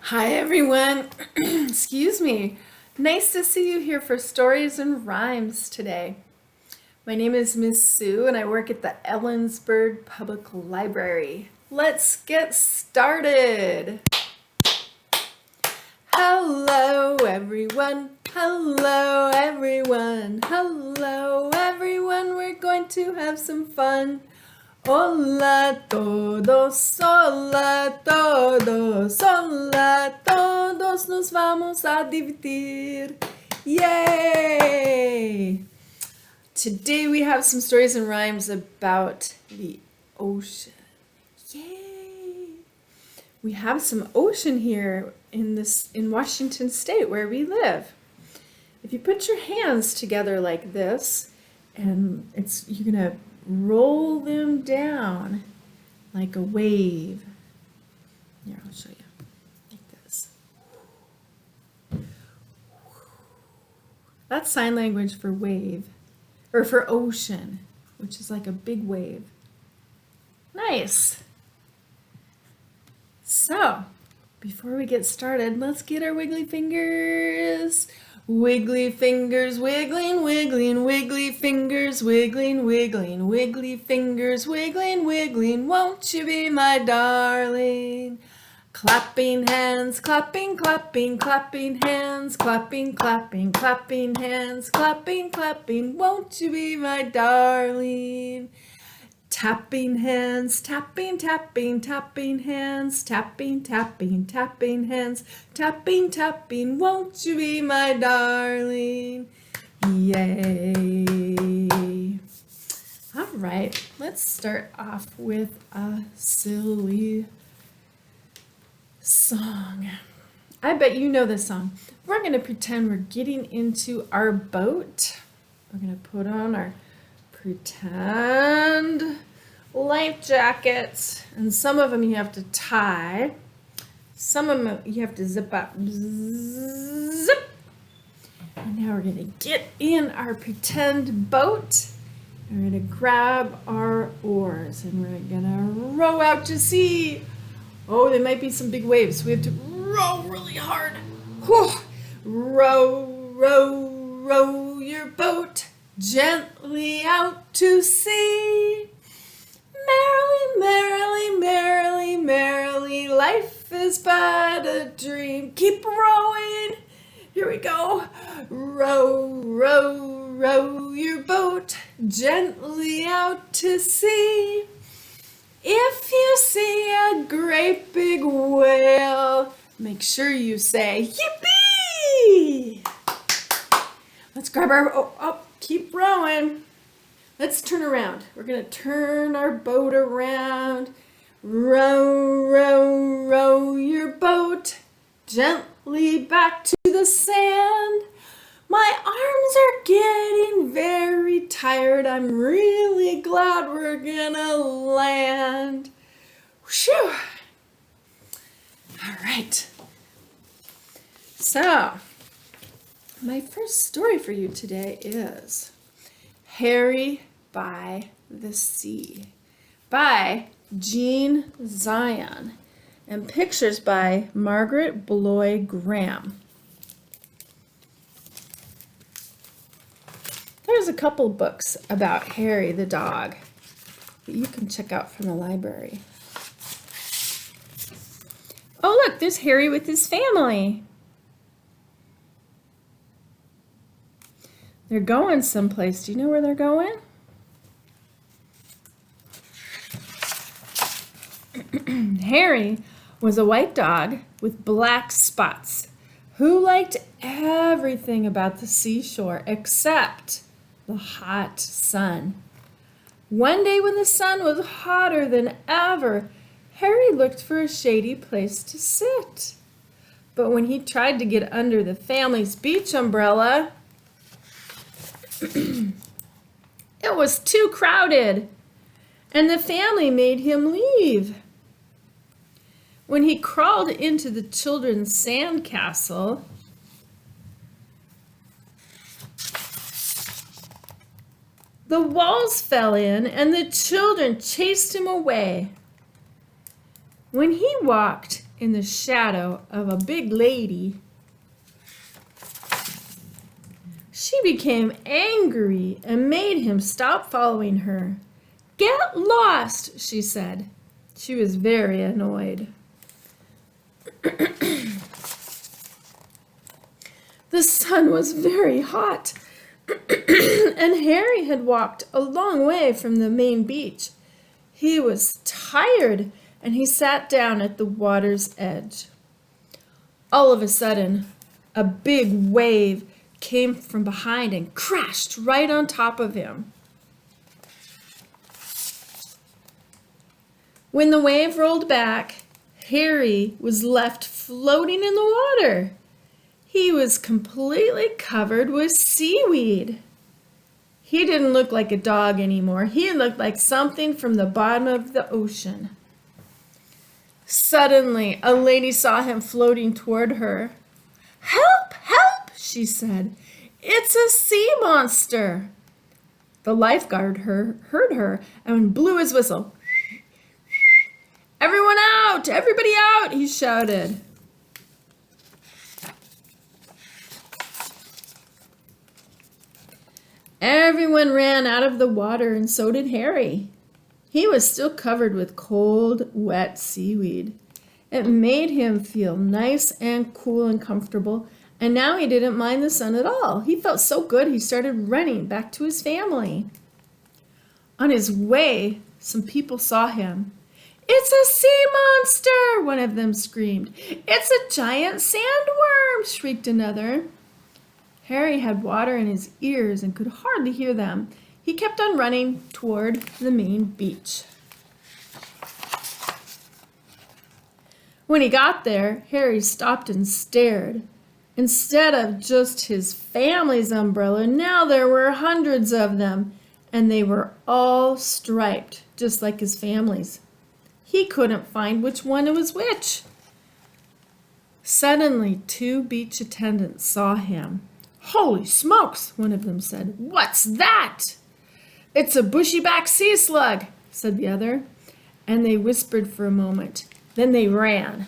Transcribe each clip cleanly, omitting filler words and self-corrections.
Hi everyone. Excuse me. Nice to see you here for stories and rhymes today. My name is Miss Sue and I work at the Ellensburg Public Library. Let's get started. Hello everyone. Hello everyone. Hello everyone. We're going to have some fun. Hola todos, hola todos, hola todos, nos vamos a divertir. Yay! Today we have some stories and rhymes about the ocean. Yay! We have some ocean here in Washington State where we live. If you put your hands together like this, and you're gonna roll them down like a wave. Here, I'll show you. Like this. That's sign language for wave, or for ocean, which is like a big wave. Nice. So, before we get started, let's get our wiggly fingers. Wiggly fingers wiggling, wiggling, wiggly fingers wiggling, wiggling, wiggly fingers wiggling, wiggling, won't you be my darling? Clapping hands, clapping, clapping, clapping hands, clapping, clapping, clapping hands, clapping, clapping, won't you be my darling? Tapping hands, tapping, tapping, tapping hands, tapping, tapping, tapping hands, tapping, tapping, won't you be my darling? Yay! All right, let's start off with a silly song. I bet you know this song. We're going to pretend we're getting into our boat. We're going to put on our pretend life jackets, and some of them you have to tie, some of them you have to zip up. Zip. And now we're going to get in our pretend boat. We're going to grab our oars and we're going to row out to sea. Oh, there might be some big waves, so we have to row really hard. Whew. Row, row, row your boat gently out to sea. Merrily, merrily, merrily, merrily, life is but a dream. Keep rowing. Here we go. Row, row, row your boat gently out to sea. If you see a great big whale, make sure you say, yippee! Let's grab our, keep rowing. Let's turn around. We're going to turn our boat around. Row, row, row your boat gently back to the sand. My arms are getting very tired. I'm really glad we're going to land. Whew. All right. So, my first story for you today is Harry by the Sea by Jean Zion and pictures by Margaret Bloy Graham. There's a couple books about Harry the dog that you can check out from the library. Oh look, there's Harry with his family. They're going someplace. Do you know where they're going? Harry was a white dog with black spots who liked everything about the seashore except the hot sun. One day when the sun was hotter than ever, Harry looked for a shady place to sit. But when he tried to get under the family's beach umbrella, it was too crowded, and the family made him leave. When he crawled into the children's sand castle, the walls fell in and the children chased him away. When he walked in the shadow of a big lady. She became angry and made him stop following her. "Get lost," she said. She was very annoyed. The sun was very hot, and Harry had walked a long way from the main beach. He was tired, and he sat down at the water's edge. All of a sudden, a big wave came from behind and crashed right on top of him. When the wave rolled back, Harry was left floating in the water. He was completely covered with seaweed. He didn't look like a dog anymore. He looked like something from the bottom of the ocean. Suddenly, a lady saw him floating toward her. "Help! Help!" she said. "It's a sea monster." The lifeguard heard her and blew his whistle. "Everyone out! Everybody out!" he shouted. Everyone ran out of the water, and so did Harry. He was still covered with cold, wet seaweed. It made him feel nice and cool and comfortable, and now he didn't mind the sun at all. He felt so good he started running back to his family. On his way, some people saw him. "It's a sea monster!" one of them screamed. "It's a giant sandworm!" shrieked another. Harry had water in his ears and could hardly hear them. He kept on running toward the main beach. When he got there, Harry stopped and stared. Instead of just his family's umbrella, now there were hundreds of them, and they were all striped, just like his family's. He couldn't find which one was which. Suddenly, 2 beach attendants saw him. "Holy smokes," one of them said. "What's that?" "It's a bushy-back sea slug," said the other, and they whispered for a moment. Then they ran.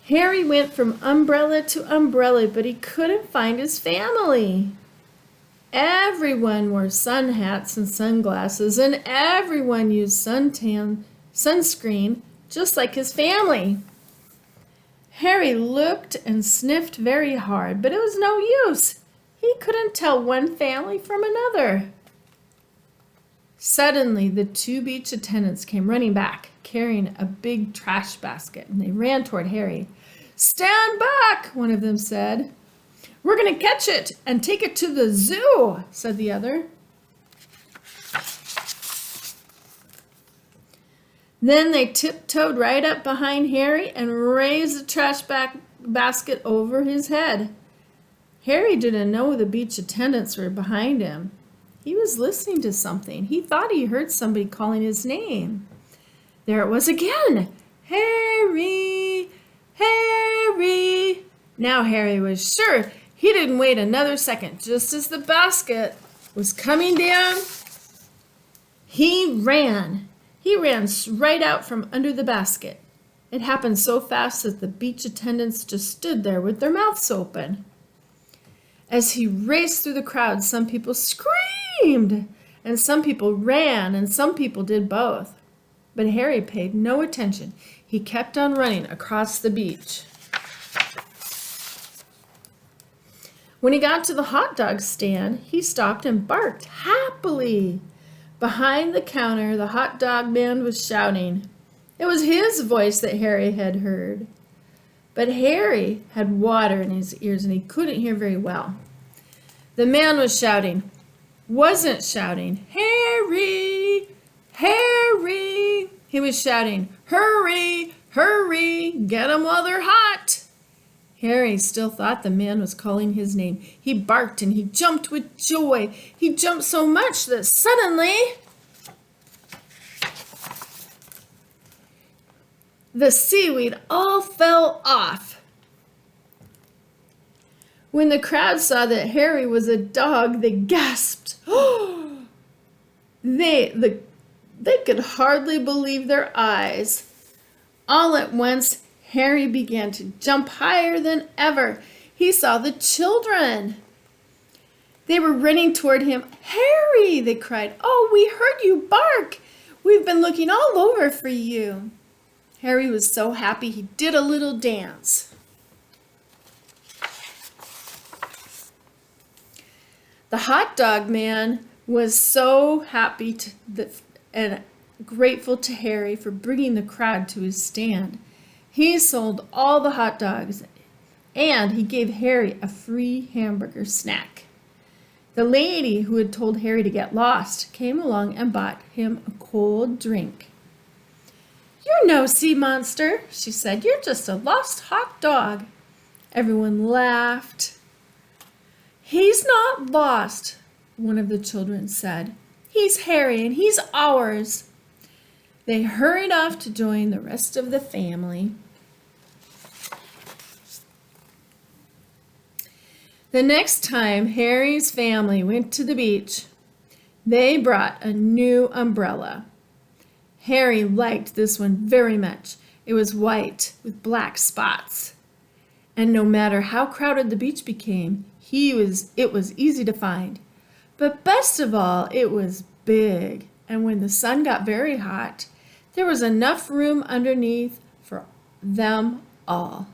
Harry went from umbrella to umbrella, but he couldn't find his family. Everyone wore sun hats and sunglasses, and everyone used sunscreen, just like his family. Harry looked and sniffed very hard, but it was no use. He couldn't tell one family from another. Suddenly, the 2 beach attendants came running back, carrying a big trash basket, and they ran toward Harry. "Stand back," one of them said. "We're going to catch it and take it to the zoo," said the other. Then they tiptoed right up behind Harry and raised the trash basket over his head. Harry didn't know the beach attendants were behind him. He was listening to something. He thought he heard somebody calling his name. There it was again. "Harry! Harry!" Now Harry was sure. He didn't wait another second. Just as the basket was coming down, he ran. He ran right out from under the basket. It happened so fast that the beach attendants just stood there with their mouths open. As he raced through the crowd, some people screamed, and some people ran, and some people did both. But Harry paid no attention. He kept on running across the beach. When he got to the hot dog stand, he stopped and barked happily. Behind the counter, the hot dog man was shouting. It was his voice that Harry had heard. But Harry had water in his ears and he couldn't hear very well. The man wasn't shouting, "Harry, Harry." He was shouting, "Hurry, hurry, get 'em while they're hot." Harry still thought the man was calling his name. He barked and he jumped with joy. He jumped so much that suddenly the seaweed all fell off. When the crowd saw that Harry was a dog, they gasped. They could hardly believe their eyes. All at once, Harry began to jump higher than ever. He saw the children. They were running toward him. "Harry!" they cried. "Oh, we heard you bark. We've been looking all over for you." Harry was so happy he did a little dance. The hot dog man was so happy and grateful to Harry for bringing the crowd to his stand. He sold all the hot dogs, and he gave Harry a free hamburger snack. The lady who had told Harry to get lost came along and bought him a cold drink. "You're no sea monster," she said. "You're just a lost hot dog." Everyone laughed. "He's not lost," one of the children said. "He's Harry, and he's ours." They hurried off to join the rest of the family. The next time Harry's family went to the beach, they brought a new umbrella. Harry liked this one very much. It was white with black spots. And no matter how crowded the beach became, it was easy to find. But best of all, it was big. And when the sun got very hot, there was enough room underneath for them all.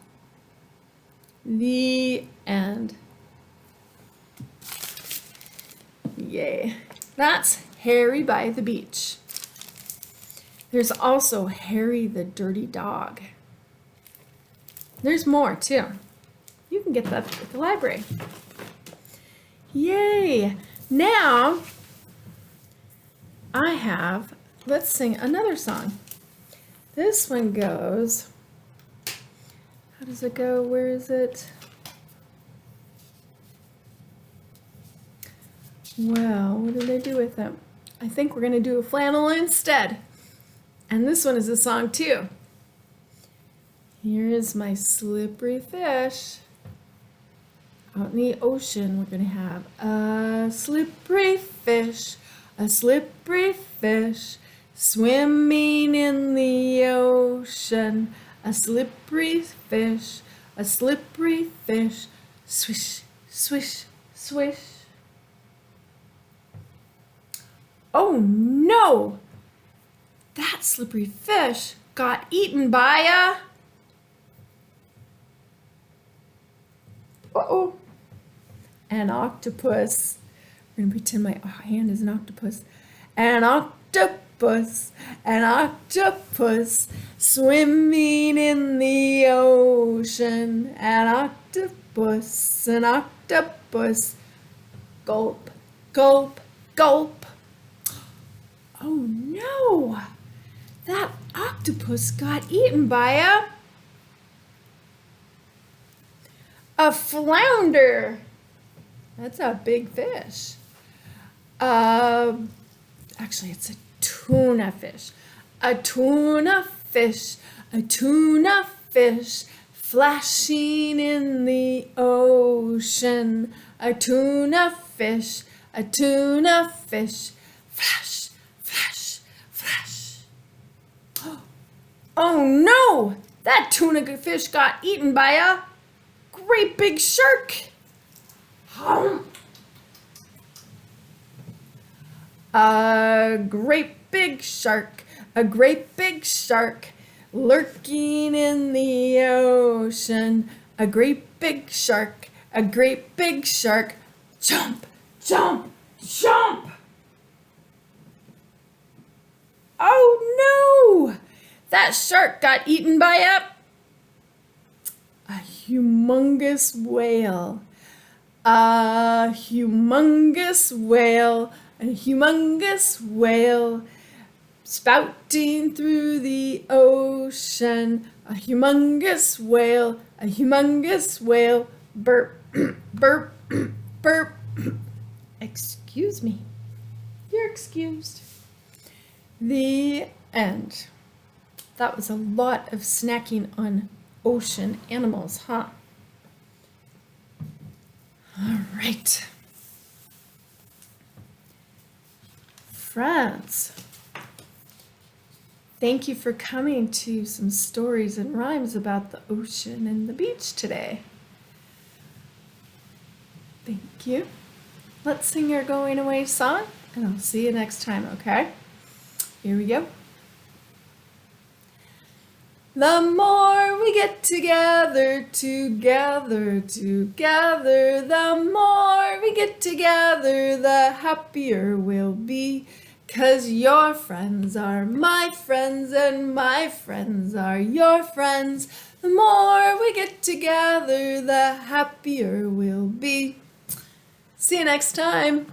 The end. Yay. That's Harry by the beach. There's also Harry the dirty dog. There's more too. You can get that at the library. Yay! Now let's sing another song. This one goes, how does it go? Where is it? Well, what did I do with it? I think we're going to do a flannel instead. And this one is a song too. Here is my slippery fish. Out in the ocean, we're going to have a slippery fish, swimming in the ocean. A slippery fish, swish, swish, swish. Oh no! That slippery fish got eaten by a... Uh-oh. An octopus. We're going to pretend my hand is an octopus. An octopus, swimming in the ocean. An octopus, gulp, gulp, gulp. Oh no! That octopus got eaten by a flounder. That's a big fish. Actually, it's a tuna fish. A tuna fish, flashing in the ocean. A tuna fish, flash, flash, flash. Oh no! That tuna fish got eaten by a great big shark. A great big shark, lurking in the ocean. A great big shark, jump, jump, jump. Oh no! That shark got eaten by a humongous whale. A humongous whale, spouting through the ocean. A humongous whale, burp, burp, burp. Excuse me. You're excused. The end. That was a lot of snacking on ocean animals, huh? All right. Friends, Thank you for coming to some stories and rhymes about the ocean and the beach today. Thank you. Let's sing our going away song, and I'll see you next time, okay? Here we go. The more we get together, the more we get together, the happier we'll be. 'Cause your friends are my friends and my friends are your friends. The more we get together, the happier we'll be. See you next time.